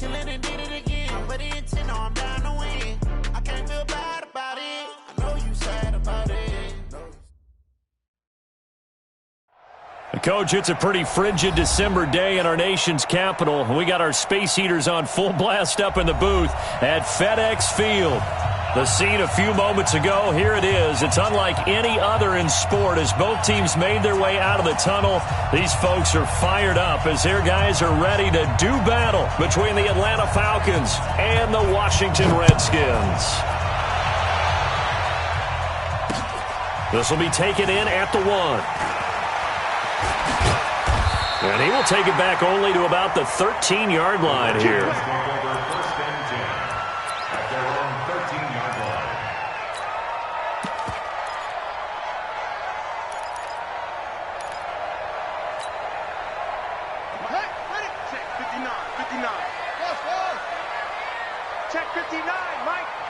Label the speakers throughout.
Speaker 1: kill it and did it again. I put it in 10, now I'm down to win. I can't feel bad about it. I know you sad about it.
Speaker 2: Coach, it's a pretty frigid December day in our nation's capital. We got our space heaters on full blast up in the booth at FedEx Field. The scene a few moments ago, here it is. It's unlike any other in sport as both teams made their way out of the tunnel. These folks are fired up as their guys are ready to do battle between the Atlanta Falcons and the Washington Redskins. This will be taken in at the 1. And he will take it back only to about the 13-yard line here.
Speaker 3: Check 59.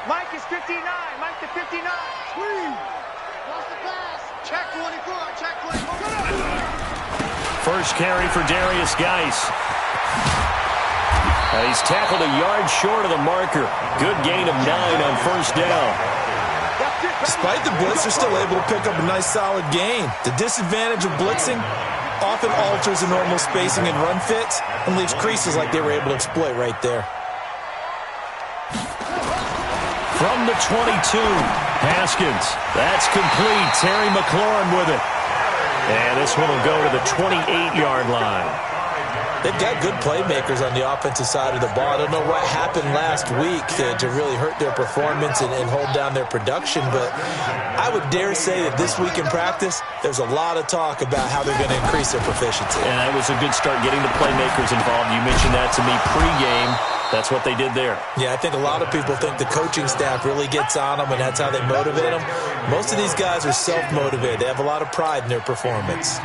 Speaker 3: Mike is 59. Mike to 59. Squeeze. Lost the pass. Check 24. Check 24.
Speaker 2: First carry for Darius Geis. He's tackled a yard short of the marker. Good gain of 9 on first down.
Speaker 4: Despite the blitz, they're still able to pick up a nice solid gain. The disadvantage of blitzing often alters the normal spacing and run fits and leaves creases like they were able to exploit right there.
Speaker 2: From the 22, Haskins. That's complete. Terry McLaurin with it. And this one will go to the 28-yard line.
Speaker 4: They've got good playmakers on the offensive side of the ball. I don't know what happened last week to really hurt their performance and hold down their production, but I would dare say that this week in practice, there's a lot of talk about how they're going to increase their proficiency.
Speaker 2: And that was a good start getting the playmakers involved. You mentioned that to me pregame. That's what they did there.
Speaker 4: Yeah, I think a lot of people think the coaching staff really gets on them, and that's how they motivate them. Most of these guys are self-motivated. They have a lot of pride in their performance.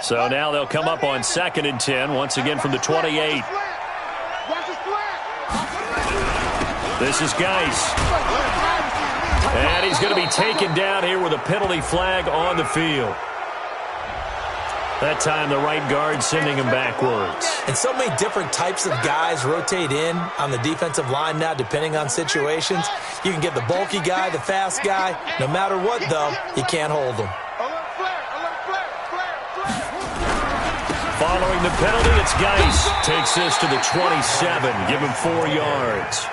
Speaker 2: So now they'll come up on 2nd and 10, once again from the 28. This is Geis. And he's going to be taken down here with a penalty flag on the field. That time the right guard sending him backwards.
Speaker 4: And so many different types of guys rotate in on the defensive line now depending on situations. You can get the bulky guy, the fast guy. No matter what, though, you can't hold him.
Speaker 2: Following the penalty, it's Geis. Takes this to the 27. Give him 4 yards.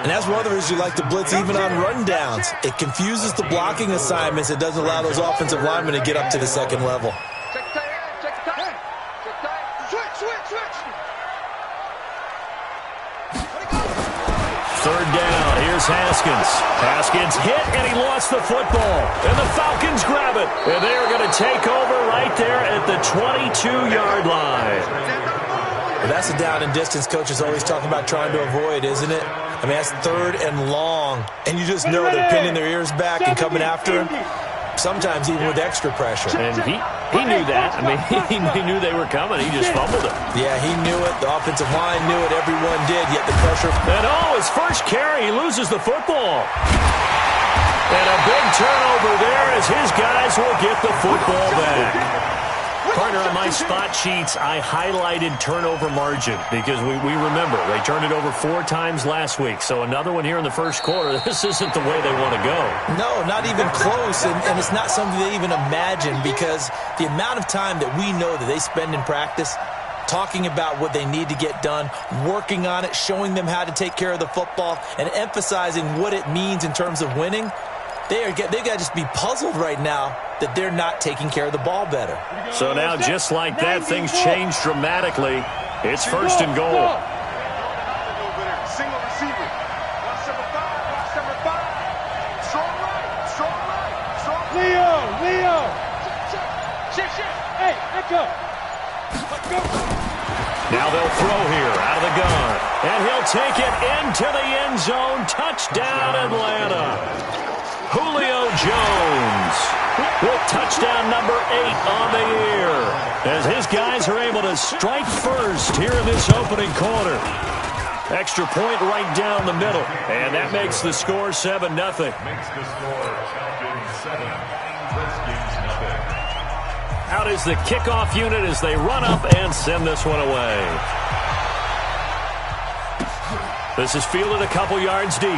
Speaker 4: And that's one of the reasons you like to blitz even on rundowns. It confuses the blocking assignments. It doesn't allow those offensive linemen to get up to the second level.
Speaker 2: Third down. Here's Haskins. Haskins hit, and he lost the football. And the Falcons grab it. And they are going to take over right there at the 22-yard line.
Speaker 4: Well, that's a down and distance coaches always talk about trying to avoid, isn't it? I mean, that's 3rd and long. And you just know they're pinning their ears back and coming after him. Sometimes even with extra pressure.
Speaker 2: And he knew that. I mean, he knew they were coming. He just fumbled it.
Speaker 4: Yeah, he knew it. The offensive line knew it. Everyone did, yet the pressure.
Speaker 2: And his first carry, he loses the football. And a big turnover there as his guys will get the football back. Partner, on my spot sheets, I highlighted turnover margin because we remember they turned it over 4 times last week. So another one here in the first quarter. This isn't the way they want to go.
Speaker 4: No, not even close. And it's not something they even imagine because the amount of time that we know that they spend in practice talking about what they need to get done, working on it, showing them how to take care of the football, and emphasizing what it means in terms of winning. They got to just be puzzled right now that they're not taking care of the ball better.
Speaker 2: So now, just like that, things change dramatically. It's 1st and goal.
Speaker 3: Single receiver. Watch number 5. Strong right.
Speaker 5: Leo.
Speaker 3: Shift.
Speaker 5: Hey, let's go.
Speaker 2: Now they'll throw here out of the gun. And he'll take it into the end zone. Touchdown, Atlanta. Julio Jones with touchdown number 8 on the year as his guys are able to strike first here in this opening quarter. Extra point right down the middle, and that makes the score 7-0. Out is the kickoff unit as they run up and send this one away. This is fielded a couple yards deep.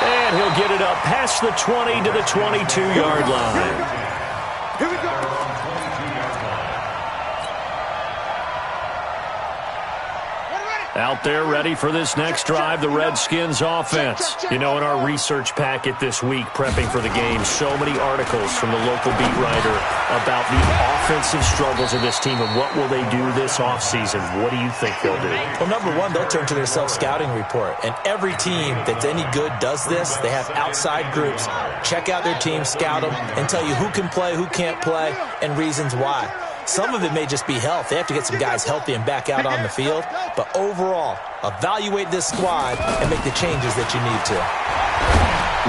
Speaker 2: And he'll get it up past the 20 to the 22-yard line.
Speaker 3: Here we go.
Speaker 2: Out there ready for this next drive, the Redskins offense. You know, in our research packet this week, prepping for the game, so many articles from the local beat writer about the offensive struggles of this team and what will they do this offseason. What do you think they'll do?
Speaker 4: Well, number one, they'll turn to their self-scouting report. And every team that's any good does this. They have outside groups. Check out their team, scout them, and tell you who can play, who can't play, and reasons why. Some of it may just be health. They have to get some guys healthy and back out on the field. But overall, evaluate this squad and make the changes that you need to.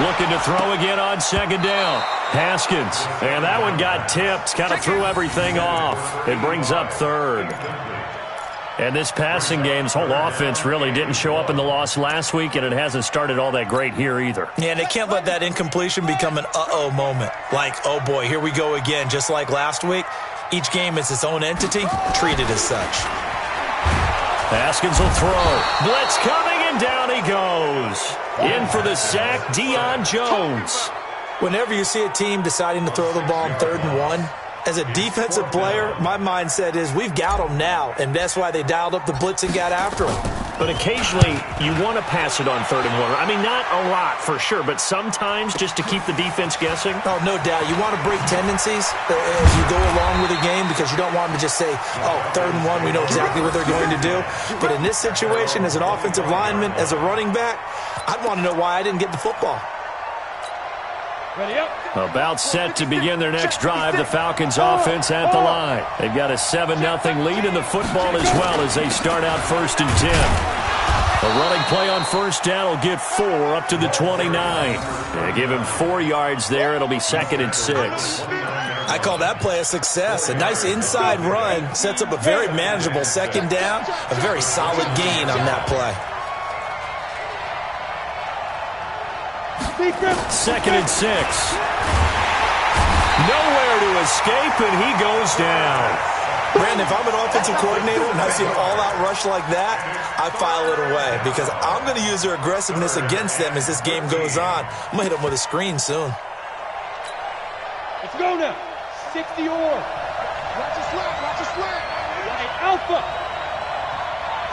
Speaker 2: Looking to throw again on second down. Haskins. And that one got tipped. Kind of threw everything off. It brings up third. And this passing game's whole offense really didn't show up in the loss last week, and it hasn't started all that great here either.
Speaker 4: Yeah, and they can't let that incompletion become an uh-oh moment. Like, oh boy, here we go again, just like last week. Each game is its own entity. Treat it as such.
Speaker 2: Haskins will throw. Blitz coming, and down he goes. In for the sack, Deion Jones.
Speaker 4: Whenever you see a team deciding to throw the ball on 3rd and 1, as a defensive player, my mindset is we've got them now, and that's why they dialed up the blitz and got after them.
Speaker 2: But occasionally, you want to pass it on 3rd and 1. I mean, not a lot for sure, but sometimes just to keep the defense guessing.
Speaker 4: Oh, no doubt. You want to break tendencies as you go along with the game because you don't want them to just say, oh, 3rd and 1, we know exactly what they're going to do. But in this situation, as an offensive lineman, as a running back, I'd want to know why I didn't get the football.
Speaker 5: Ready up.
Speaker 2: About set to begin their next drive, the Falcons offense at the line. They've got a 7-0 lead in the football as well as they start out 1st and 10. A running play on 1st down will get 4 up to the 29. They give him 4 yards there. It'll be 2nd and 6.
Speaker 4: I call that play a success. A nice inside run sets up a very manageable 2nd down. A very solid gain on that play.
Speaker 2: 2nd and 6. Nowhere to escape, and he goes down.
Speaker 4: Brandon, if I'm an offensive coordinator and I see an all-out rush like that, I file it away because I'm going to use their aggressiveness against them as this game goes on. I'm going to hit them with a screen soon.
Speaker 5: Let's go now. 60 or.
Speaker 3: Watch it slide, watch it slide.
Speaker 5: Right alpha.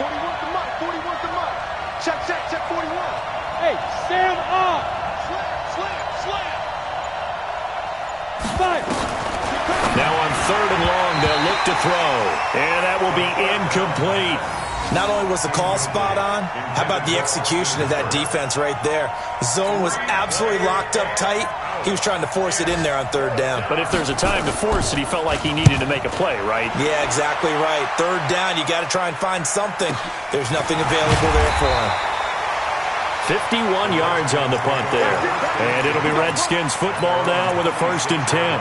Speaker 3: 41 to Mike, 41 to Mike. Check, 41.
Speaker 5: Hey, Sam on.
Speaker 3: Slam.
Speaker 5: Fire.
Speaker 2: Now on 3rd and long, they'll look to throw. And that will be incomplete.
Speaker 4: Not only was the call spot on, how about the execution of that defense right there? The zone was absolutely locked up tight. He was trying to force it in there on 3rd down.
Speaker 2: But if there's a time to force it, he felt like he needed to make a play, right?
Speaker 4: Yeah, exactly right. 3rd down, you got to try and find something. There's nothing available there for him.
Speaker 2: 51 yards on the punt there. And it'll be Redskins football now with a 1st and 10.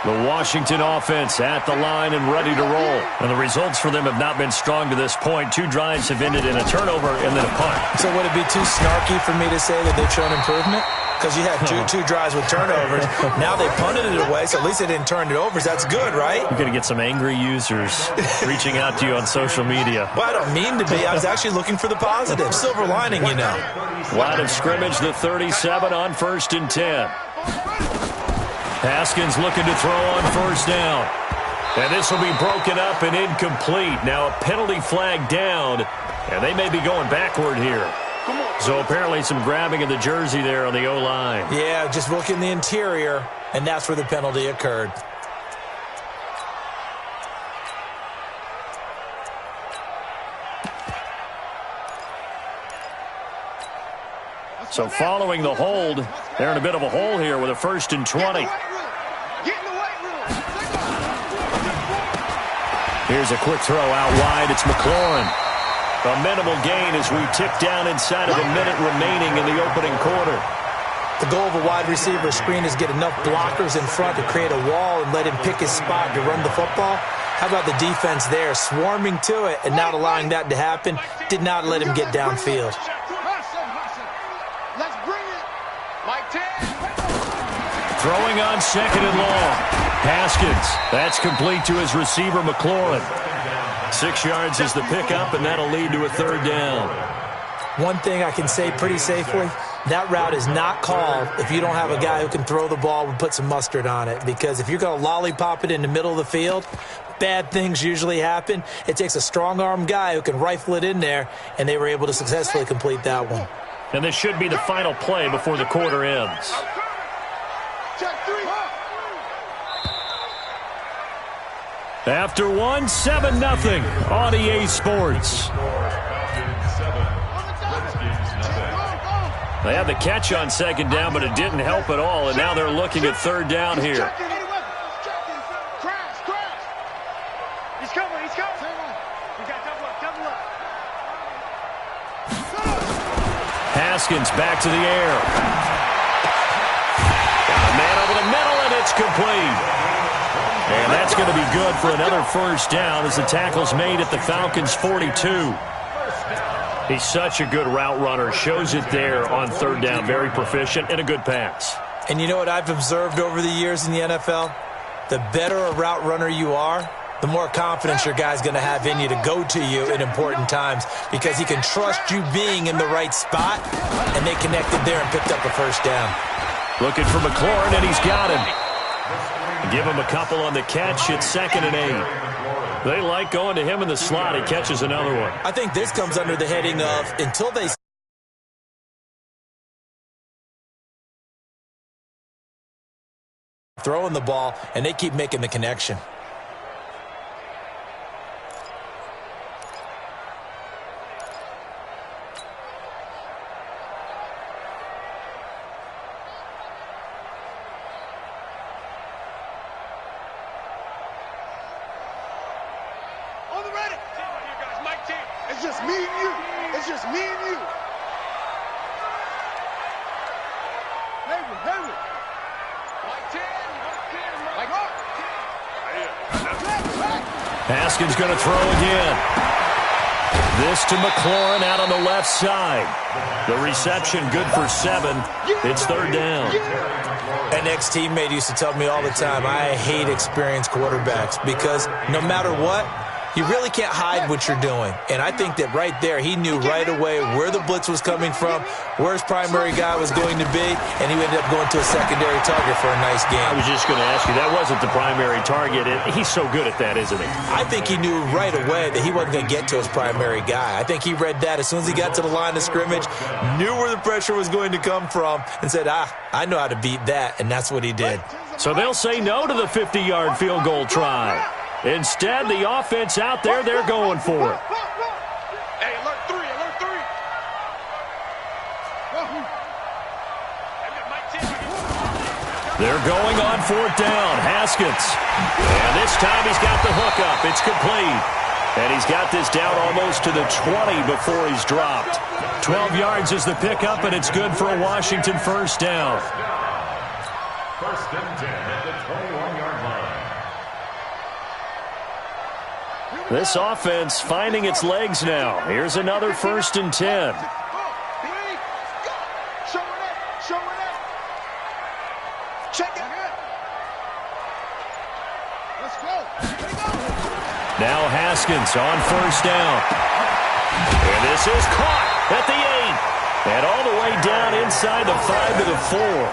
Speaker 2: The Washington offense at the line and ready to roll. And the results for them have not been strong to this point. 2 drives have ended in a turnover and then a punt.
Speaker 4: So would it be too snarky for me to say that they've shown improvement? Because you had two drives with turnovers. Now they punted it away, so at least they didn't turn it over. So that's good, right?
Speaker 2: You're going to get some angry users reaching out to you on social media.
Speaker 4: Well, I don't mean to be. I was actually looking for the positive. Silver lining, you know.
Speaker 2: Line of scrimmage, the 37 on 1st and 10. Haskins looking to throw on 1st down. And this will be broken up and incomplete. Now a penalty flag down, and they may be going backward here. So apparently some grabbing of the jersey there on the O-line.
Speaker 4: Yeah, just look in the interior, and that's where the penalty occurred.
Speaker 2: So following the hold, they're in a bit of a hole here with a 1st and 20. Here's a quick throw out wide. It's McLaurin. A minimal gain as we tick down inside of a minute remaining in the opening quarter.
Speaker 4: The goal of a wide receiver screen is get enough blockers in front to create a wall and let him pick his spot to run the football. How about the defense there, swarming to it and not allowing that to happen? Did not let him get downfield.
Speaker 3: Let's bring it. Mike 10.
Speaker 2: Throwing on second and long. Haskins. That's complete to his receiver, McLaurin. 6 yards is the pickup, and that'll lead to a third down.
Speaker 4: One thing I can say pretty safely, that route is not called if you don't have a guy who can throw the ball and put some mustard on it. Because if you're going to lollipop it in the middle of the field, bad things usually happen. It takes a strong-arm guy who can rifle it in there, and they were able to successfully complete that one.
Speaker 2: And this should be the final play before the quarter ends. After 7-0 on EA Sports. They had the catch on second down, but it didn't help at all, and now they're looking at third down here.
Speaker 3: He's coming. We got double up.
Speaker 2: Haskins back to the air. Got a man over the middle, and it's complete. And that's going to be good for another first down as the tackle's made at the Falcons' 42. He's such a good route runner. Shows it there on third down. Very proficient and a good pass.
Speaker 4: And you know what I've observed over the years in the NFL? The better a route runner you are, the more confidence your guy's going to have in you to go to you in important times because he can trust you being in the right spot, and they connected there and picked up a first down.
Speaker 2: Looking for McLaurin, and he's got him. Give him a couple on the catch. It's 2nd and 8. They like going to him in the slot. He catches another one.
Speaker 4: I think this comes under the heading of until they throwing the ball, and they keep making the connection.
Speaker 3: It's just me and you. It's just me and you. Hayward.
Speaker 2: Haskins going to throw again. This to McLaurin out on the left side. The reception good for 7. It's third down.
Speaker 4: An ex-teammate used to tell me all the time, I hate experienced quarterbacks because no matter what, you really can't hide what you're doing. And I think that right there, he knew right away where the blitz was coming from, where his primary guy was going to be, and he ended up going to a secondary target for a nice game.
Speaker 2: I was just going to ask you, that wasn't the primary target. He's so good at that, isn't he?
Speaker 4: I think he knew right away that he wasn't going to get to his primary guy. I think he read that as soon as he got to the line of scrimmage, knew where the pressure was going to come from, and said, I know how to beat that, and that's what he did.
Speaker 2: So they'll say no to the 50-yard field goal try. Instead, the offense out there, they're going for it.
Speaker 3: Hey, alert 3.
Speaker 2: They're going on 4th down. Haskins. And this time he's got the hook up. It's complete. And he's got this down almost to the 20 before he's dropped. 12 yards is the pickup, and it's good for a Washington first down.
Speaker 6: First and 10 at the 21-yard line.
Speaker 2: This offense finding its legs now. Here's another 1st and 10.
Speaker 3: Show it. Check it. Let's go.
Speaker 2: Now Haskins on first down. And this is caught at the 8. And all the way down inside the 5 to the 4.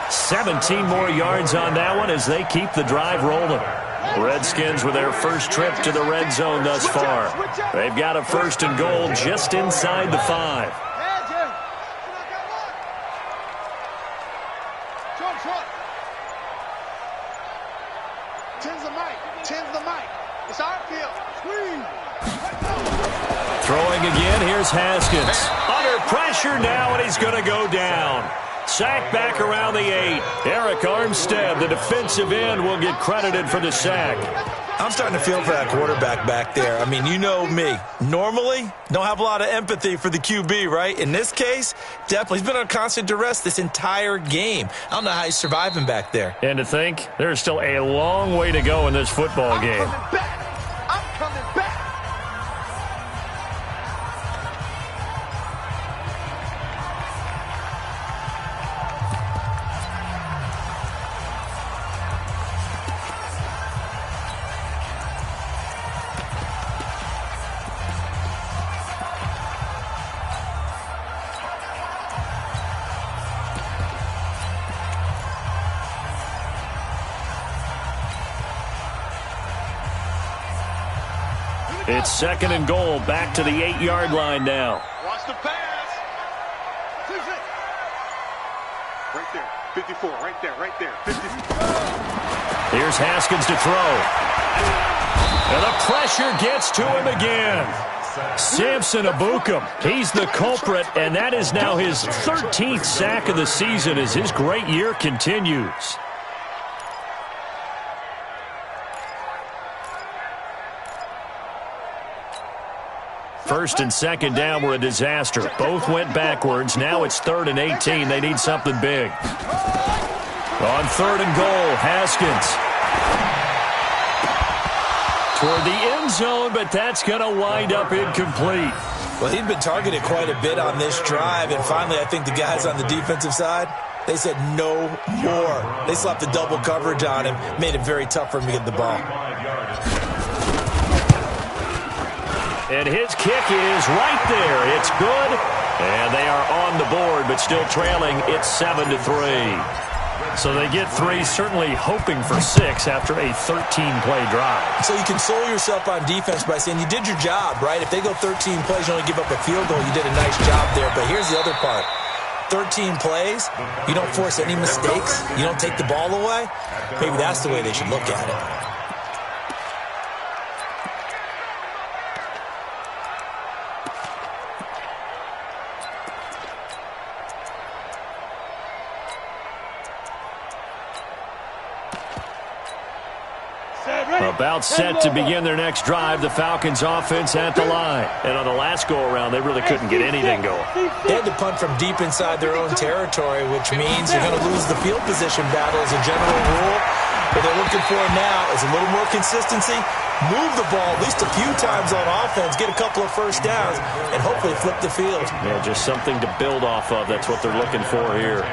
Speaker 2: 17 more yards on that one as they keep the drive rolling. Redskins with their first trip to the red zone thus far. They've got a 1st and goal just inside the 5.
Speaker 3: Tens the mic. It's our field.
Speaker 2: Throwing again, here's Haskins. Under pressure now, and he's going to go down. Sack back around the 8. Eric Armstead, the defensive end, will get credited for the sack.
Speaker 4: I'm starting to feel for that quarterback back there. I mean, you know me. Normally, don't have a lot of empathy for the QB, right? In this case, definitely. He's been on constant duress this entire game. I don't know how he's surviving back there.
Speaker 2: And to think, there's still a long way to go in this football game.
Speaker 3: I'm coming back.
Speaker 2: It's 2nd and goal, back to the 8-yard line now.
Speaker 3: Watch the pass. Right there, 54, right there, 54.
Speaker 2: Here's Haskins to throw. And the pressure gets to him again. Samson Abukum, he's the culprit, and that is now his 13th sack of the season as his great year continues. First and second down were a disaster. Both went backwards. Now it's 3rd and 18. They need something big. On 3rd and goal, Haskins. Toward the end zone, but that's going to wind up incomplete.
Speaker 4: Well, he'd been targeted quite a bit on this drive, and finally I think the guys on the defensive side, they said no more. They slapped the double coverage on him, made it very tough for him to get the ball.
Speaker 2: And his kick is right there. It's good. And they are on the board, but still trailing. It's 7-3. So they get 3, certainly hoping for 6 after a 13-play drive.
Speaker 4: So you console yourself on defense by saying you did your job, right? If they go 13 plays, you only give up a field goal, you did a nice job there. But here's the other part. 13 plays, you don't force any mistakes, you don't take the ball away. Maybe that's the way they should look at it.
Speaker 2: About set to begin their next drive, the Falcons offense at the line. And on the last go-around, they really couldn't get anything going.
Speaker 4: They had to punt from deep inside their own territory, which means you're going to lose the field position battle as a general rule. What they're looking for now is a little more consistency, move the ball at least a few times on offense, get a couple of first downs, and hopefully flip the field.
Speaker 2: Yeah, just something to build off of. That's what they're looking for here.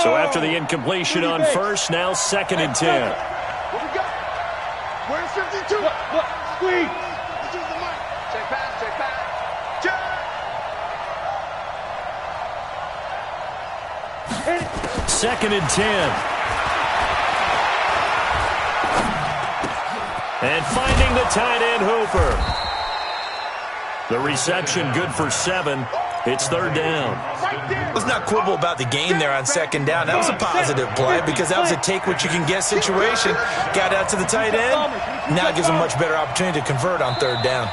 Speaker 2: So after the incompletion on first, now 2nd and 10.
Speaker 3: What we got? Where's 52?
Speaker 5: Look, squeeze.
Speaker 3: Let's use the mic. Check pass, check pass. Check.
Speaker 2: 2nd and 10. And finding the tight end, Hooper. The reception good for 7. It's 3rd down.
Speaker 4: Let's not quibble about the gain there on 2nd down. That was a positive play because that was a take-what-you-can-get situation. Got out to the tight end. Now it gives them a much better opportunity to convert on 3rd down.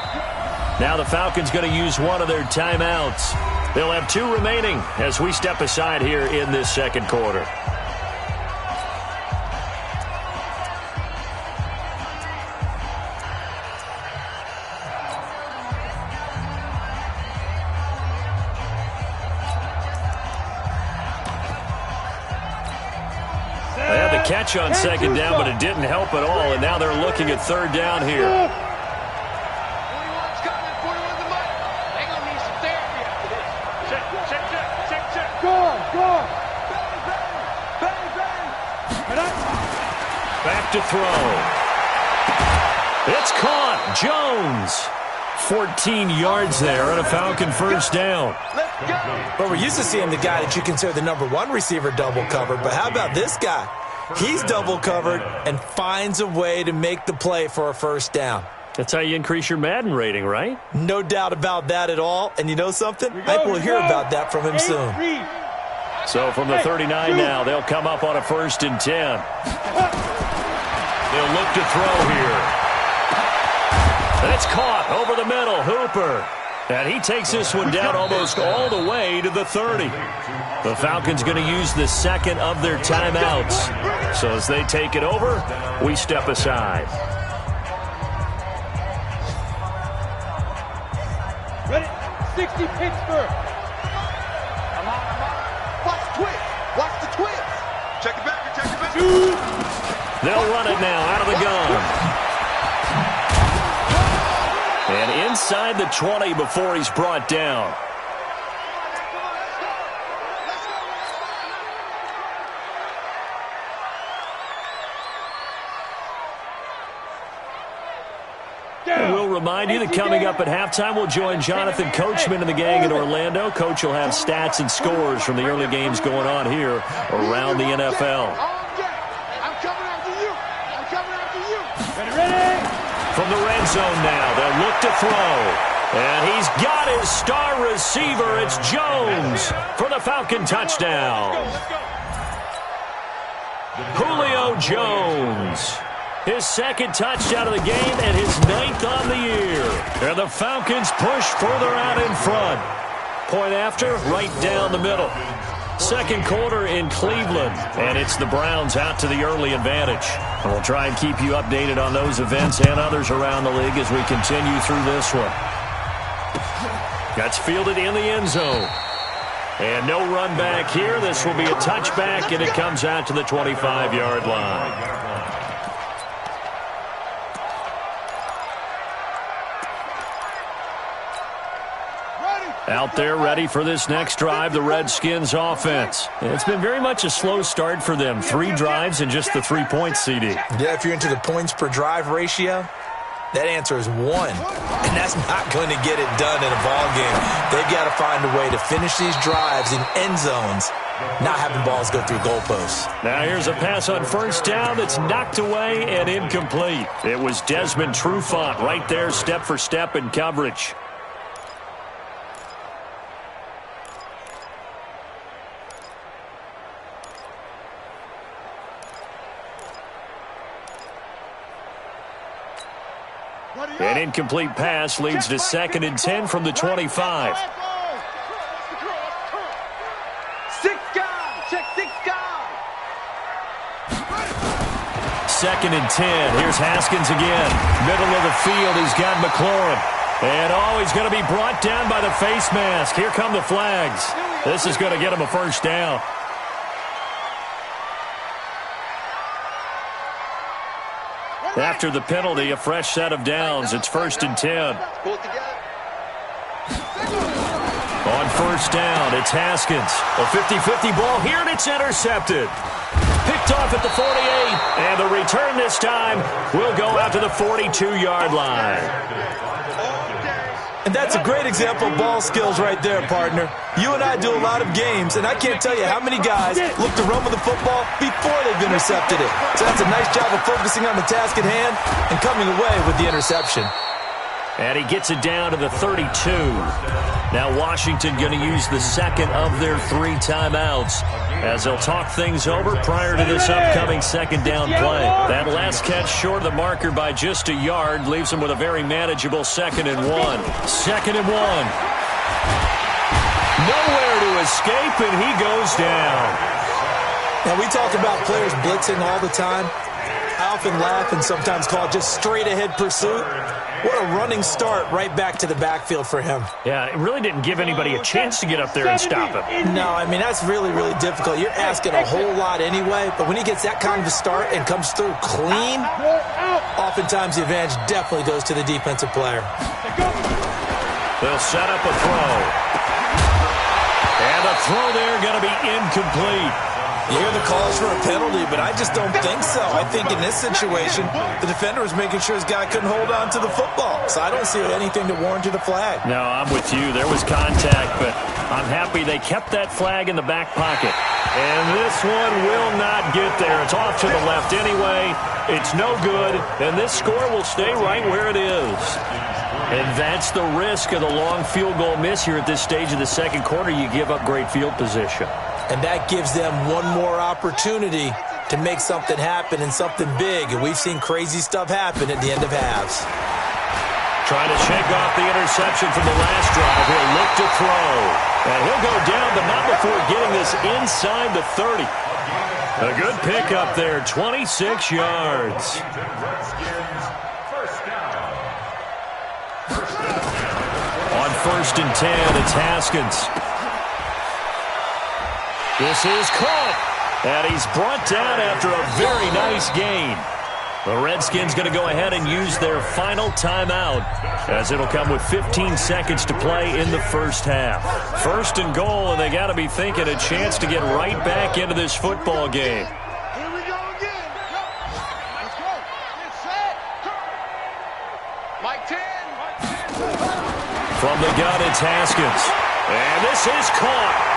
Speaker 2: Now the Falcons going to use one of their timeouts. They'll have 2 remaining as we step aside here in this 2nd quarter. Catch on 2nd down, but it didn't help at all, and now they're looking at 3rd down here.
Speaker 3: 41's coming, 41's the mic. They're going to need some therapy after this. Check.
Speaker 5: Go on.
Speaker 3: Bang.
Speaker 2: Back to throw. It's caught. Jones. 14 yards there and a Falcon first down.
Speaker 3: Let's go.
Speaker 4: But we're used to seeing the guy that you consider the number 1 receiver double covered, but how about this guy? He's double covered and finds a way to make the play for a first down.
Speaker 2: That's how you increase your Madden rating, right?
Speaker 4: No doubt about that at all. And you know something? I think we'll hear about that from him soon.
Speaker 2: So from the 39 now, they'll come up on a 1st and 10. They'll look to throw here. That's caught over the middle. Hooper. And he takes this one down almost all the way to the 30. The Falcons going to use the 2nd of their timeouts. So as they take it over, we step aside.
Speaker 5: Ready? 60 Pittsburgh.
Speaker 3: I'm on. Watch the twist. Check it back.
Speaker 2: They'll run it now out of the gun. And inside the 20 before he's brought down. And we'll remind remind you that coming up at halftime, we'll join Jonathan Coachman and the gang in Orlando. Coach will have stats and scores from the early games going on here around the NFL.
Speaker 3: I'm coming after you. I'm coming after you.
Speaker 5: Ready?
Speaker 2: From the red zone now, they'll look to throw. And he's got his star receiver. It's Jones for the Falcon touchdown. Julio Jones. His second touchdown of the game and his 9th on the year. And the Falcons push further out in front. Point after, right down the middle. Second quarter in Cleveland, and it's the Browns out to the early advantage. And we'll try and keep you updated on those events and others around the league as we continue through this one. That's fielded in the end zone. And no run back here. This will be a touchback, and it comes out to the 25-yard line. Out there ready for this next drive, the Redskins offense. It's been very much a slow start for them. 3 drives and just the 3 points, CD.
Speaker 4: Yeah, if you're into the points per drive ratio, that answer is 1. And that's not going to get it done in a ball game. They've got to find a way to finish these drives in end zones, not having balls go through goalposts.
Speaker 2: Now here's a pass on first down that's knocked away and incomplete. It was Desmond Trufant right there, step for step in coverage. An incomplete pass leads to 2nd and 10 from the 25.
Speaker 3: 6 guys. Check 6 guys.
Speaker 2: 2nd and 10. Here's Haskins again. Middle of the field. He's got McLaurin. And he's going to be brought down by the face mask. Here come the flags. This is going to get him a first down. After the penalty, a fresh set of downs. It's 1st and 10. On first down, it's Haskins. A 50-50 ball here, and it's intercepted. Picked off at the 48, and the return this time will go out to the 42-yard line.
Speaker 4: And that's a great example of ball skills right there, partner. You and I do a lot of games, and I can't tell you how many guys look to run with the football before they've intercepted it. So that's a nice job of focusing on the task at hand and coming away with the interception.
Speaker 2: And he gets it down to the 32. Now Washington going to use the second of their 3 timeouts as they'll talk things over prior to this upcoming second down play. That last catch short of the marker by just a yard leaves them with a very manageable 2nd and 1. 2nd and 1. Nowhere to escape, and he goes down.
Speaker 4: Now, we talk about players blitzing all the time. I often laugh and sometimes call it just straight-ahead pursuit. What a running start right back to the backfield for him.
Speaker 2: Yeah, it really didn't give anybody a chance to get up there and stop him.
Speaker 4: No, I mean, that's really, really difficult. You're asking a whole lot anyway, but when he gets that kind of a start and comes through clean, oftentimes the advantage definitely goes to the defensive player.
Speaker 2: They'll set up a throw. And the throw there going to be incomplete.
Speaker 4: You hear the calls for a penalty, but I just don't think so. I think in this situation, the defender was making sure his guy couldn't hold on to the football. So I don't see anything to warrant the flag.
Speaker 2: No, I'm with you. There was contact, but I'm happy they kept that flag in the back pocket. And this one will not get there. It's off to the left anyway. It's no good, and this score will stay right where it is. And that's the risk of the long field goal miss here at this stage of the second quarter. You give up great field position.
Speaker 4: And that gives them one more opportunity to make something happen and something big. And we've seen crazy stuff happen at the end of halves.
Speaker 2: Trying to shake off the interception from the last drive. He'll look to throw. And he'll go down, but not before getting this inside the 30. A good pickup there, 26 yards. On 1st and 10, it's Haskins. This is caught, and he's brought down after a very nice gain. The Redskins going to go ahead and use their final timeout as it'll come with 15 seconds to play in the first half. 1st and goal, and they got to be thinking a chance to get right back into this football game.
Speaker 3: Here we go again. Let's go. Get set. Mike 10.
Speaker 2: From the gun, it's Haskins. And this is caught.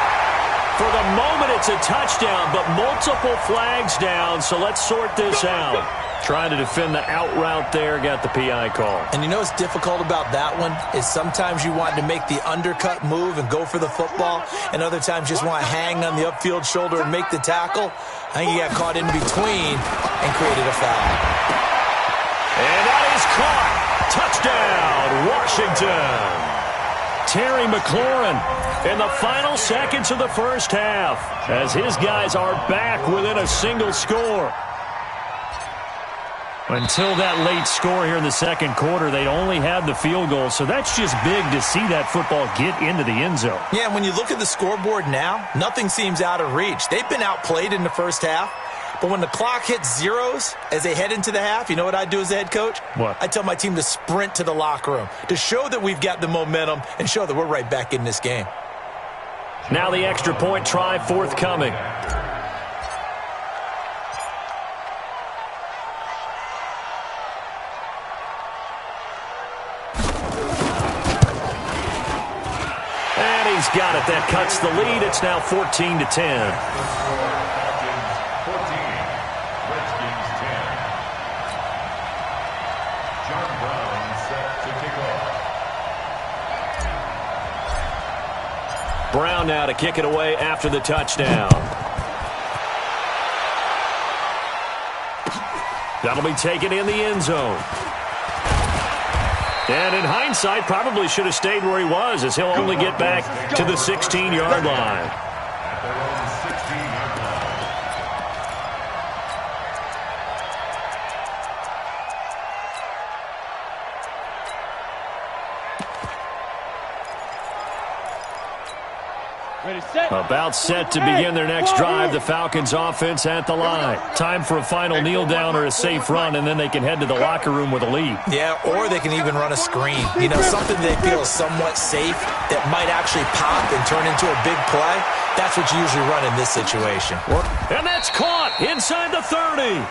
Speaker 2: For the moment, it's a touchdown, but multiple flags down, so let's sort this out. Trying to defend the out route there, got the PI call.
Speaker 4: And you know what's difficult about that one is sometimes you want to make the undercut move and go for the football, and other times you just want to hang on the upfield shoulder and make the tackle. I think he got caught in between and created a foul.
Speaker 2: And that is caught. Touchdown, Washington. Terry McLaurin in the final seconds of the first half as his guys are back within a single score. Until that late score here in the second quarter, they only had the field goal, so that's just big to see that football get into the end zone.
Speaker 4: Yeah, and when you look at the scoreboard now, nothing seems out of reach. They've been outplayed in the first half, but when the clock hits zeros as they head into the half, you know what I do as the head coach?
Speaker 2: What?
Speaker 4: I tell my team to sprint to the locker room to show that we've got the momentum and show that we're right back in this game.
Speaker 2: Now the extra point try forthcoming. And he's got it. That cuts the lead. It's now 14-10. Brown now to kick it away after the touchdown. That'll be taken in the end zone. And in hindsight, probably should have stayed where he was, as he'll only get back to the 16-yard line. About set to begin their next drive. The Falcons offense at the line. Time for a final kneel down or a safe run, and then they can head to the locker room with a lead.
Speaker 4: Yeah, or they can even run a screen. You know, something they feel is somewhat safe that might actually pop and turn into a big play. That's what you usually run in this situation.
Speaker 2: And that's caught inside the 30.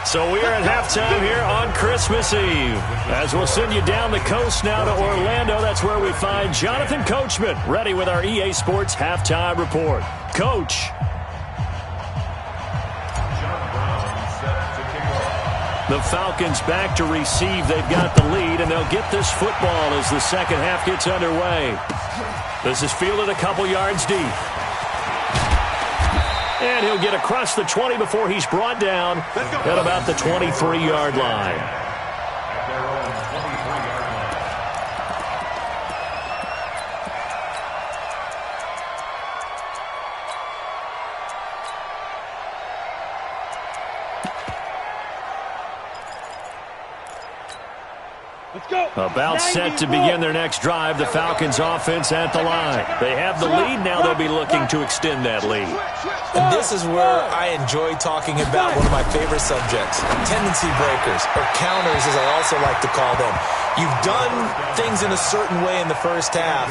Speaker 2: So we are at halftime here on Christmas Eve. As we'll send you down the coast now to Orlando, that's where we find Jonathan Coachman, ready with our EA Sports Halftime Report. Coach. The Falcons back to receive. They've got the lead, and they'll get this football as the second half gets underway. This is fielded a couple yards deep. And he'll get across the 20 before he's brought down at about the 23-yard line. About set to begin their next drive. The Falcons offense at the line. They have the lead. Now they'll be looking to extend that lead.
Speaker 4: And this is where I enjoy talking about one of my favorite subjects, tendency breakers, or counters as I also like to call them. You've done things in a certain way in the first half,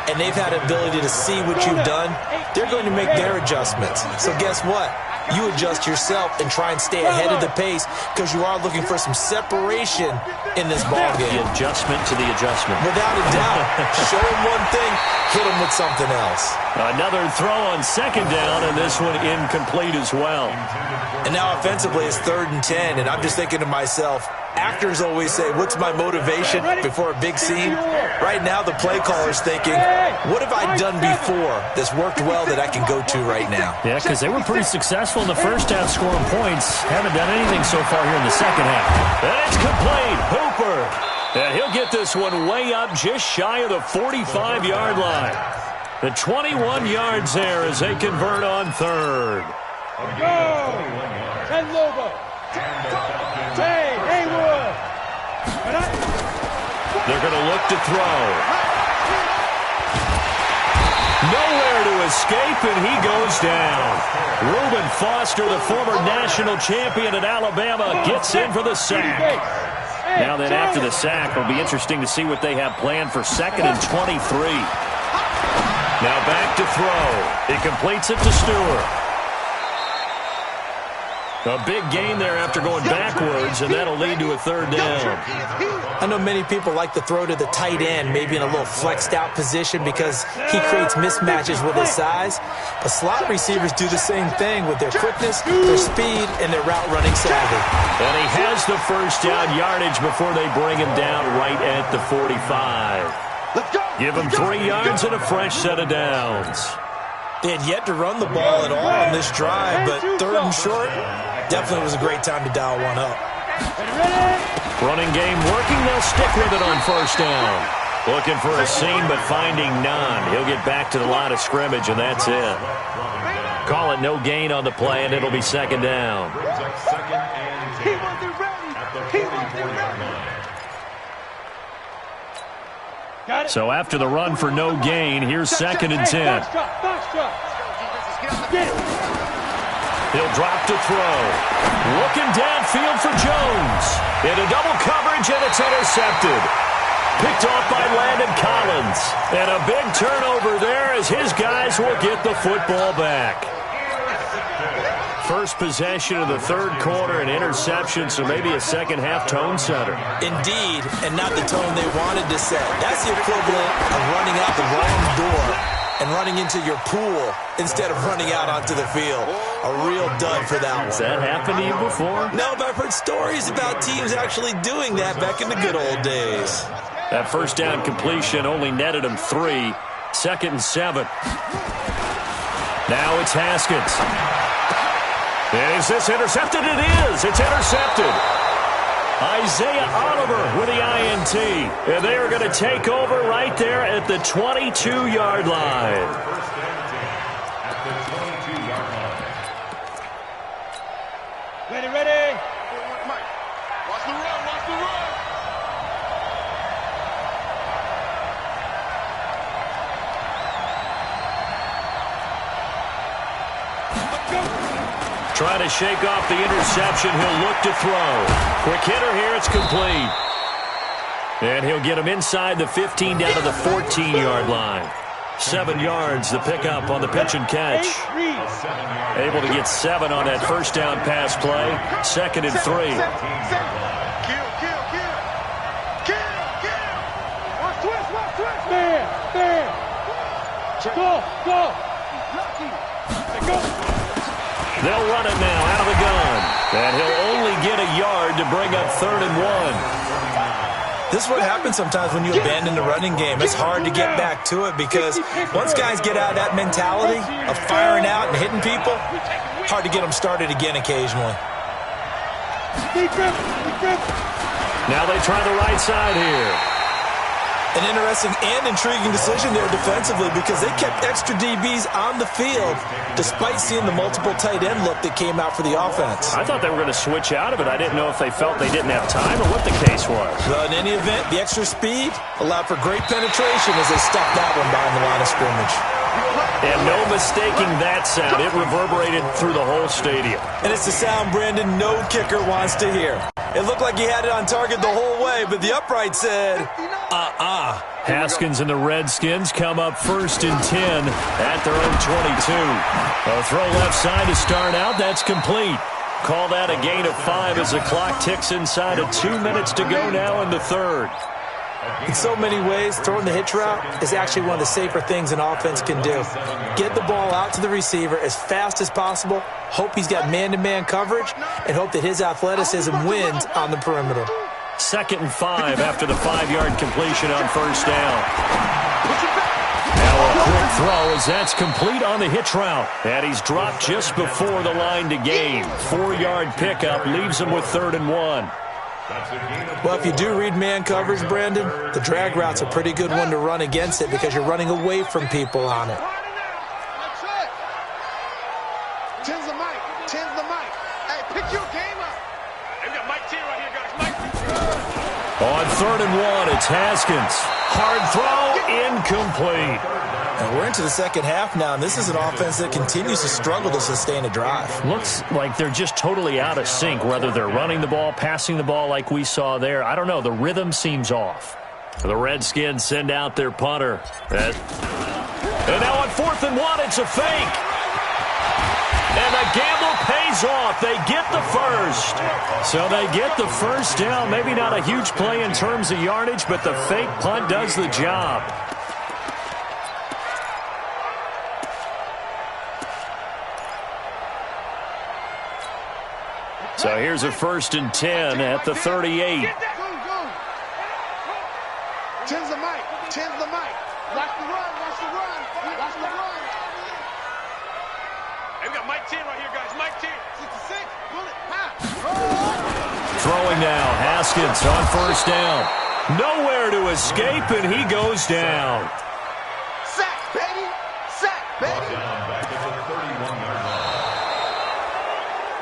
Speaker 4: and they've had ability to see what you've done. They're going to make their adjustments. So guess what? You adjust yourself and try and stay ahead of the pace because you are looking for some separation in this ballgame.
Speaker 2: The adjustment to the adjustment.
Speaker 4: Without a doubt. Show them one thing, hit them with something else.
Speaker 2: Another throw on second down, and this one incomplete as well.
Speaker 4: And now offensively it's 3rd and 10, and I'm just thinking to myself, actors always say, what's my motivation before a big scene? Right now the play caller's thinking, what have I done before that's worked well that I can go to right now?
Speaker 2: Yeah, because they were pretty successful in the first half scoring points. Haven't done anything so far here in the second half. And it's complete. Hooper. And he'll get this one way up just shy of the 45-yard line. The 21 yards there as they convert on 3rd.
Speaker 5: Go! 10 Lobo. Hey, Haywood.
Speaker 2: They're going to look to throw. Nowhere to escape, and he goes down. Reuben Foster, the former national champion at Alabama, gets in for the sack. Now then, after the sack, it'll be interesting to see what they have planned for 2nd and 23. Now back to throw. He completes it to Stewart. A big gain there after going backwards, and that'll lead to a third down.
Speaker 4: I know many people like to throw to the tight end, maybe in a little flexed out position because he creates mismatches with his size. But slot receivers do the same thing with their quickness, their speed, and their route running savvy.
Speaker 2: And he has the first down yardage before they bring him down right at the 45. Give him 3 yards and a fresh set of downs.
Speaker 4: They had yet to run the ball at all on this drive, but third and short definitely was a great time to dial one up.
Speaker 2: Running game working. They'll stick with it on first down. Looking for a seam, but finding none. He'll get back to the line of scrimmage, and that's it. Call it no gain on the play, and it'll be second down.
Speaker 3: He wasn't ready. He wasn't ready.
Speaker 2: So after the run for no gain, here's second and 10. He'll drop to throw. Looking downfield for Jones. Into double coverage, and it's intercepted. Picked off by Landon Collins. And a big turnover there as his guys will get the football back. First possession of the third quarter, an interception, so maybe a second-half tone setter.
Speaker 4: Indeed, and not the tone they wanted to set. That's the equivalent of running out the wrong door and running into your pool instead of running out onto the field. A real dud for that one.
Speaker 2: Has that happened to you before?
Speaker 4: No, but I've heard stories about teams actually doing that back in the good old days.
Speaker 2: That first down completion only netted him 3. Second and 7. Now it's Haskins. Is this intercepted? It is. It's intercepted. Isaiah Oliver with the INT. And they are going to take over right there at the 22-yard line.
Speaker 5: Ready.
Speaker 3: Mike, watch the run, watch the run.
Speaker 2: Trying to shake off the interception. He'll look to throw. Quick hitter here. It's complete. And he'll get him inside the 15 down to the 14-yard line. 7 yards, the pickup on the pitch and catch. Able to get 7 on that first down pass play. Second and 3.
Speaker 5: Go.
Speaker 2: They'll run it now out of the gun. And he'll only get a yard to bring up 3rd and 1.
Speaker 4: This is what happens sometimes when you abandon the running game. It's hard to get back to it because once guys get out of that mentality of firing out and hitting people, hard to get them started again occasionally.
Speaker 2: Now they try the right side here.
Speaker 4: An interesting and intriguing decision there defensively because they kept extra DBs on the field despite seeing the multiple tight end look that came out for the offense.
Speaker 2: I thought they were going to switch out of it. I didn't know if they felt they didn't have time or what the case was.
Speaker 4: Well, in any event, the extra speed allowed for great penetration as they stuffed that one behind the line of scrimmage.
Speaker 2: And no mistaking that sound. It reverberated through the whole stadium.
Speaker 4: And it's the sound Brandon no kicker wants to hear. It looked like he had it on target the whole way, but the upright said,
Speaker 2: Haskins and the Redskins come up 1st and 10 at their own 22. A throw left side to start out. That's complete. Call that a gain of 5 as the clock ticks inside of 2 minutes to go now in the third.
Speaker 4: In so many ways, throwing the hitch route is actually one of the safer things an offense can do. Get the ball out to the receiver as fast as possible, hope he's got man-to-man coverage, and hope that his athleticism wins on the perimeter.
Speaker 2: 2nd and 5 after the 5-yard completion on first down. Now a quick throw as that's complete on the hitch route. And he's dropped just before the line to gain. 4-yard pickup leaves him with 3rd and 1.
Speaker 4: Well, if you do read man coverage, Brandon, the drag route's a pretty good one to run against it because you're running away from people on it.
Speaker 3: Tens the mic. Hey, pick your game up. Hey, we got Mike T right here, guys. Mike.
Speaker 2: On 3rd and 1, it's Haskins. Hard throw, incomplete.
Speaker 4: And we're into the second half now, and this is an offense that continues to struggle to sustain a drive.
Speaker 2: Looks like they're just totally out of sync, whether they're running the ball, passing the ball like we saw there. I don't know. The rhythm seems off. The Redskins send out their punter. And now on 4th and 1, it's a fake. And the gamble pays off. They get the first. So they get the first down. Maybe not a huge play in terms of yardage, but the fake punt does the job. So here's a 1st and 10 at the 38.
Speaker 3: Tens the mic. Tens the mic. Watch the run. Watch the run. Watch the run. Hey, we got Mike 10 right here, guys. Mike 10. 66. Bullet.
Speaker 2: Throwing now. Haskins on 1st down. Nowhere to escape, and he goes down.
Speaker 3: Sack, baby. Sack, baby.
Speaker 6: Back at the 31-yard line.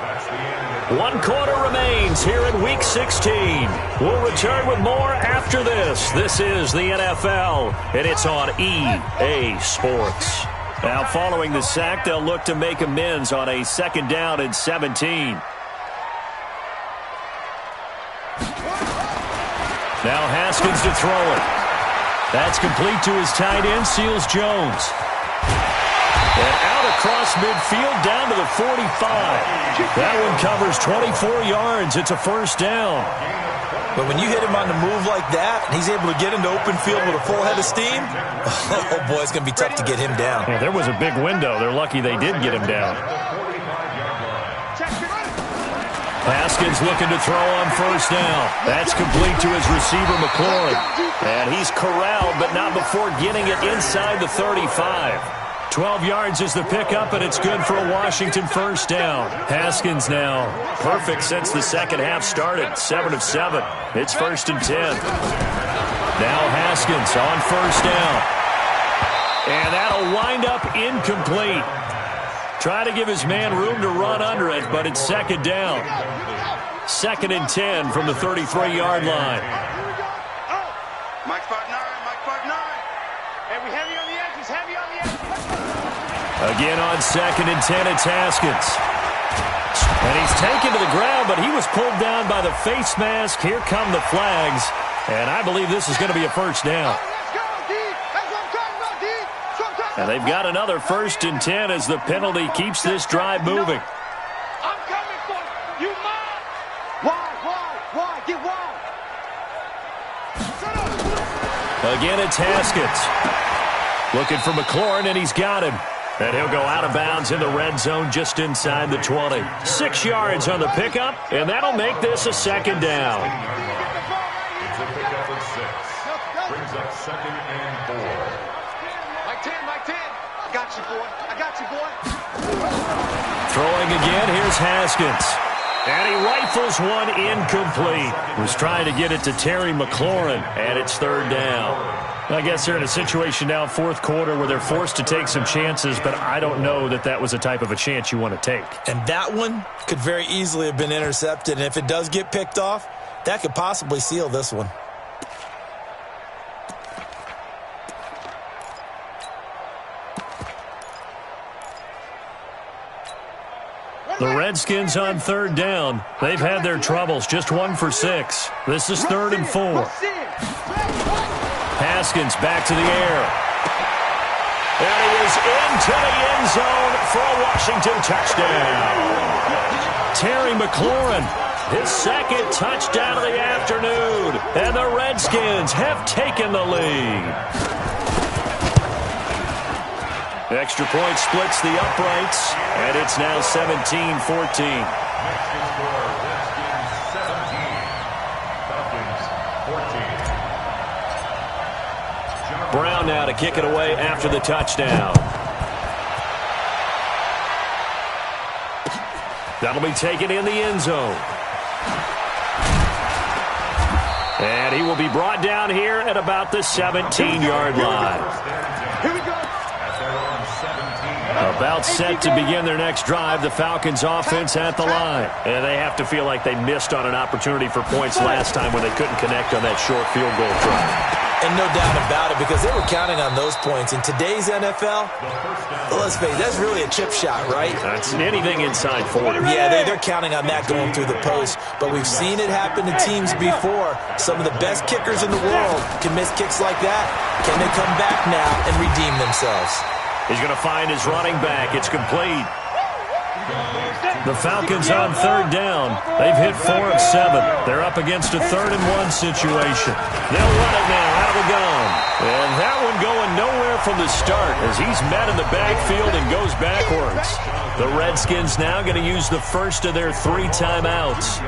Speaker 6: That's the end.
Speaker 2: 1 quarter remains here in Week 16. We'll return with more after this. This is the NFL, and it's on EA Sports. Now, following the sack, they'll look to make amends on a 2nd down and 17. Now Haskins to throw it. That's complete to his tight end, Seals Jones. And out across midfield down to the 45. That one covers 24 yards. It's a 1st down.
Speaker 4: But when you hit him on the move like that, and he's able to get into open field with a full head of steam, oh, boy, it's going to be tough to get him down.
Speaker 2: Yeah, there was a big window. They're lucky they did get him down. Haskins looking to throw on 1st down. That's complete to his receiver, McLaurin. And he's corralled, but not before getting it inside the 35. 12 yards is the pickup, and it's good for a Washington 1st down. Haskins now perfect since the 2nd half started. 7 of 7. It's 1st and 10. Now Haskins on 1st down. And that'll wind up incomplete. Try to give his man room to run under it, but it's 2nd down. 2nd and 10 from the 33-yard line.
Speaker 3: Mike 5'9", Mike 5'9". Hey, we heavy on the edges, heavy on the edges.
Speaker 2: Again on 2nd and 10, it's Haskins. And he's taken to the ground, but he was pulled down by the face mask. Here come the flags, and I believe this is going to be a 1st down. And they've got another 1st and 10 as the penalty keeps this drive moving.
Speaker 3: I'm coming for you. You mine. Why? Get wide.
Speaker 2: Again, it's Haskins. Looking for McLaurin, and he's got him. And he'll go out of bounds in the red zone just inside the 20. 6 yards on the pickup, and that'll make this a 2nd down.
Speaker 6: It's a pickup of 6. Brings up 2nd and 4.
Speaker 3: Mike 10. I got you, boy.
Speaker 2: Throwing again, here's Haskins. And he rifles one incomplete. Was trying to get it to Terry McLaurin, and it's 3rd down. I guess they're in a situation now, 4th quarter, where they're forced to take some chances, but I don't know that that was the type of a chance you want to take.
Speaker 4: And that one could very easily have been intercepted, and if it does get picked off, that could possibly seal this one.
Speaker 2: The Redskins on 3rd down. They've had their troubles, just 1 for 6. This is 3rd and 4. Haskins back to the air. And he is into the end zone for a Washington touchdown. Terry McLaurin, his 2nd touchdown of the afternoon. And the Redskins have taken the lead. Extra point splits the uprights, and it's now 17-14. Brown now to kick it away after the touchdown. That'll be taken in the end zone. And he will be brought down here at about the 17-yard line.
Speaker 3: Here we go.
Speaker 2: About set to begin their next drive, the Falcons offense at the line. And they have to feel like they missed on an opportunity for points last time when they couldn't connect on that short field goal try.
Speaker 4: And no doubt about it, because they were counting on those points. In today's NFL, let's face it, that's really a chip shot, right?
Speaker 2: That's anything inside 40.
Speaker 4: Yeah, they're counting on that going through the post. But we've seen it happen to teams before. Some of the best kickers in the world can miss kicks like that. Can they come back now and redeem themselves?
Speaker 2: He's going to find his running back. It's complete. The Falcons on third down. They've hit 4 of 7. They're up against a 3rd-and-1 situation. They'll run it now out of the gun. And that one going nowhere from the start as he's met in the backfield and goes backwards. The Redskins now going to use the first of their 3 timeouts.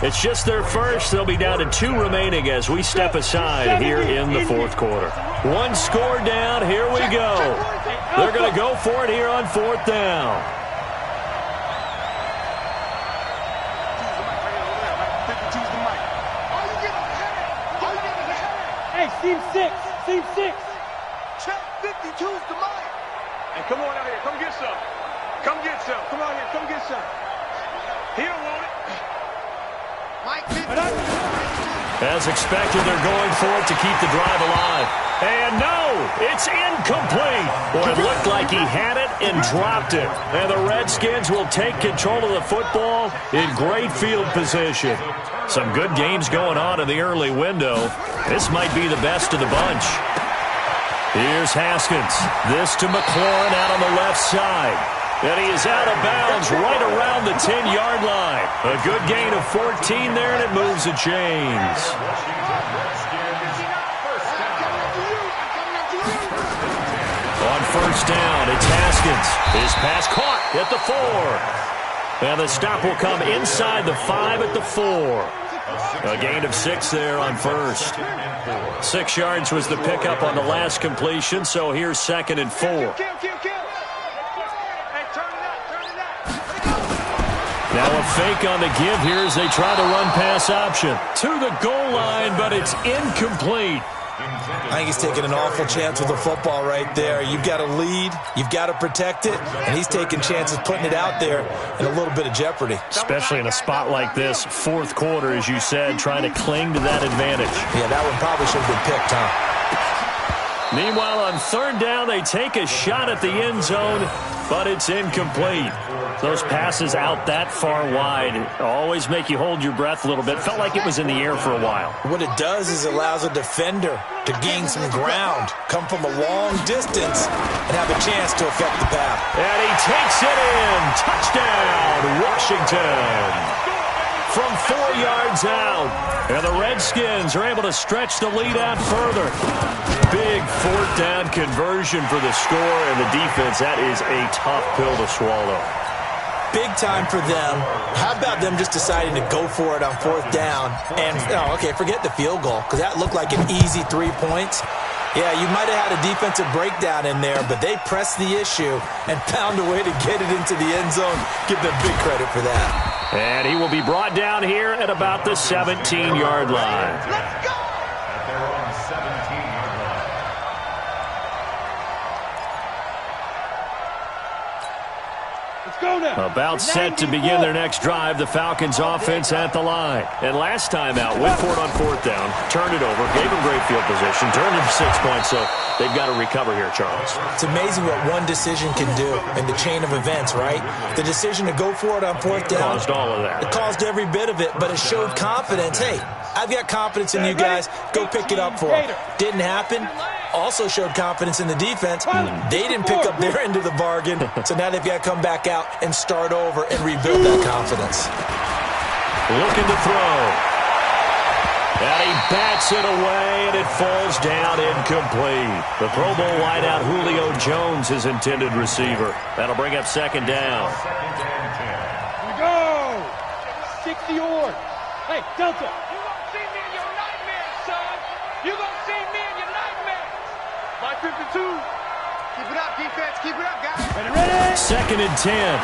Speaker 2: It's just their first. They'll be down to 2 remaining as we step aside here in the 4th quarter. 1 score down. Here we go. They're going to go for it here on 4th down.
Speaker 5: Team 6. Team 6.
Speaker 3: Check 52's the mic.
Speaker 5: Hey, come on out here. Come get some. Come get some. Come on here. Come get some. He don't want it.
Speaker 3: Mike 50.
Speaker 2: As expected, they're going for it to keep the drive alive. And no, it's incomplete. Boy, it looked like he had it and dropped it. And the Redskins will take control of the football in great field position. Some good games going on in the early window. This might be the best of the bunch. Here's Haskins. This to McLaurin out on the left side. And he is out of bounds right around the 10-yard line. A good gain of 14 there, and it moves the chains. On first down, it's Haskins. His pass caught at the 4. And the stop will come inside the 5 at the 4. A gain of 6 there on first. 6 yards was the pickup on the last completion, so here's 2nd and 4. Now a fake on the give here as they try the run-pass option. To the goal line, but it's incomplete.
Speaker 4: I think he's taking an awful chance with the football right there. You've got to lead, you've got to protect it, and he's taking chances putting it out there in a little bit of jeopardy.
Speaker 2: Especially in a spot like this, 4th quarter, as you said, trying to cling to that advantage.
Speaker 4: Yeah, that one probably should have been picked, huh?
Speaker 2: Meanwhile, on 3rd down, they take a shot at the end zone, but it's incomplete. Those passes out that far wide always make you hold your breath a little bit. Felt like it was in the air for a while.
Speaker 4: What it does is it allows a defender to gain some ground, come from a long distance, and have a chance to affect the pass.
Speaker 2: And he takes it in. Touchdown, Washington. From 4 yards out. And the Redskins are able to stretch the lead out further. Big 4th down conversion for the score, and the defense, that is a tough pill to swallow.
Speaker 4: Big time for them. How about them just deciding to go for it on 4th down? And, forget the field goal, because that looked like an easy 3 points. Yeah, you might have had a defensive breakdown in there, but they pressed the issue and found a way to get it into the end zone. Give them big credit for that.
Speaker 2: And he will be brought down here at about the 17-yard line.
Speaker 3: Let's go!
Speaker 6: They're on 17-yard line.
Speaker 5: Go now.
Speaker 2: About set to begin their next drive, the Falcons offense at the line. And last time out, went for it on 4th down, turned it over, gave them great field position, turned it to 6 points, so they've got to recover here, Charles.
Speaker 4: It's amazing what one decision can do in the chain of events, right? The decision to go for it on 4th down.
Speaker 2: Caused all of that.
Speaker 4: It caused every bit of it, but it showed confidence. Hey, I've got confidence in you guys. Go pick it up for them. Didn't happen. Also showed confidence in the defense. They didn't pick up their end of the bargain, so now they've got to come back out and start over and rebuild that confidence.
Speaker 2: Looking to throw. And he bats it away, and it falls down incomplete. The Pro Bowl wideout Julio Jones, his intended receiver. That'll bring up 2nd down.
Speaker 5: Here we go. 60 yards. Hey, Delta.
Speaker 3: You gonna see me in your nightmares, son. You gonna see me in your nightmares. My 52. Keep it up, defense. Keep it up, guys.
Speaker 5: Ready?
Speaker 2: 2nd and 10.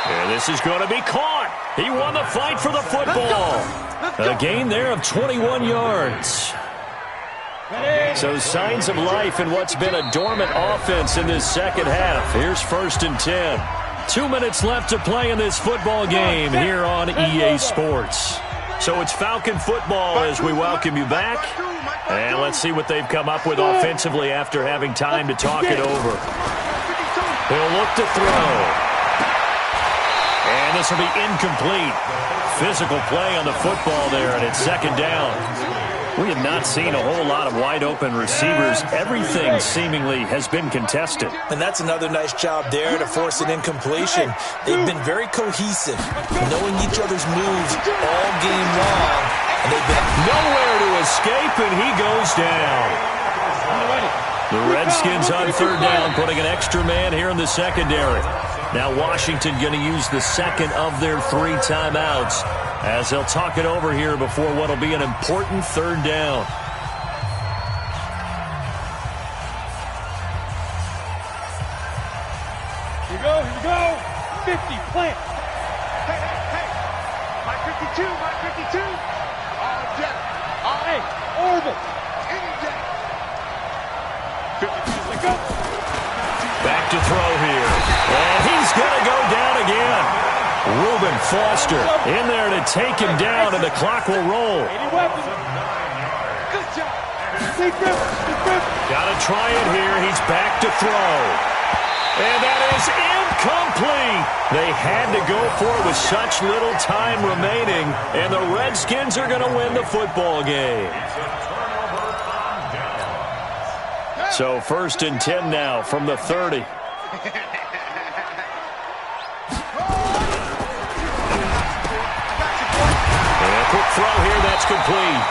Speaker 2: And this is going to be caught. He won the fight for the football. A gain there of 21 yards. So signs of life in what's been a dormant offense in this second half. Here's 1st and 10. 2 minutes left to play in this football game here on EA Sports. So it's Falcon football as we welcome you back. And let's see what they've come up with offensively after having time to talk it over. He'll look to throw. And this will be incomplete. Physical play on the football there, and it's 2nd down. We have not seen a whole lot of wide-open receivers. Everything seemingly has been contested.
Speaker 4: And that's another nice job there to force an incompletion. They've been very cohesive, knowing each other's moves all game long. And they've been
Speaker 2: nowhere to escape, and he goes down. The Redskins on third down, putting an extra man here in the secondary. Now Washington going to use the second of their 3 timeouts as they'll talk it over here before what will be an important third down.
Speaker 3: Here we go. 50, plant. Hey. My 52, my 52. All jet. Hey, orbit. Any jet. 52, let go.
Speaker 2: Back to throw here. And he's going to go down again. Reuben Foster in there to take him down, and the clock will roll.
Speaker 3: Good job.
Speaker 2: Got to try it here. He's back to throw. And that is incomplete. They had to go for it with such little time remaining, and the Redskins are going to win the football game. So 1st and 10 now from the 30. Quick throw here, that's complete.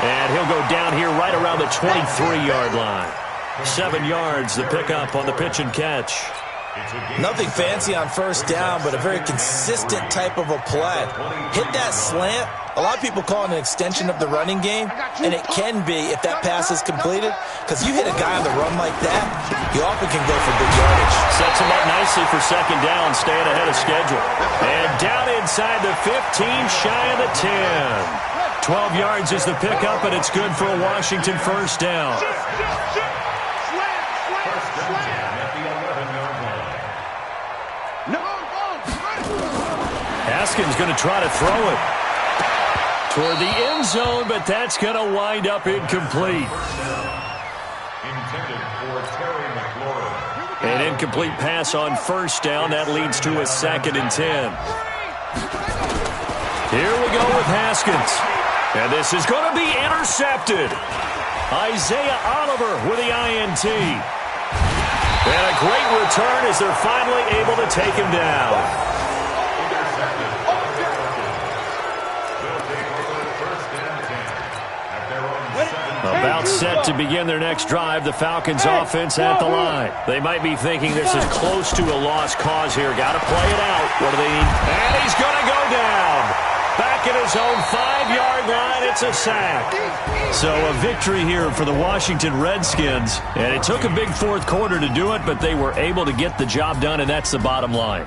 Speaker 2: And he'll go down here right around the 23-yard line. 7 yards, the pickup on the pitch and catch.
Speaker 4: nothing fancy on first down, but a very consistent type of a play. Hit that slant. A lot of people call it an extension of the running game, and it can be if that pass is completed, because you hit a guy on the run like that, you often can go for big yardage.
Speaker 2: Sets him up nicely for second down, staying ahead of schedule. And down inside the 15, shy of the 10. 12 yards is the pickup, and it's good for a Washington first down. Haskins going to try to throw it toward the end zone, but that's going to wind up incomplete. An incomplete pass on first down. That leads to a 2nd and 10. Here we go with Haskins. And this is going to be intercepted. Isaiah Oliver with the INT. And a great return as they're finally able to take him down. About set to begin their next drive, the Falcons offense at the line. They might be thinking this is close to a lost cause here. Got to play it out. What do they need? And he's going to go down. Back at his own 5-yard line, it's a sack. So a victory here for the Washington Redskins. And it took a big fourth quarter to do it, but they were able to get the job done, and that's the bottom line.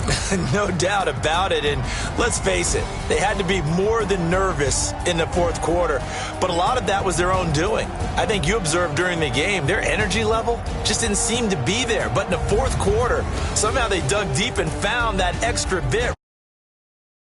Speaker 4: No doubt about it. And let's face it, they had to be more than nervous in the fourth quarter. But a lot of that was their own doing. I think you observed during the game, their energy level just didn't seem to be there. But in the fourth quarter, somehow they dug deep and found that extra bit.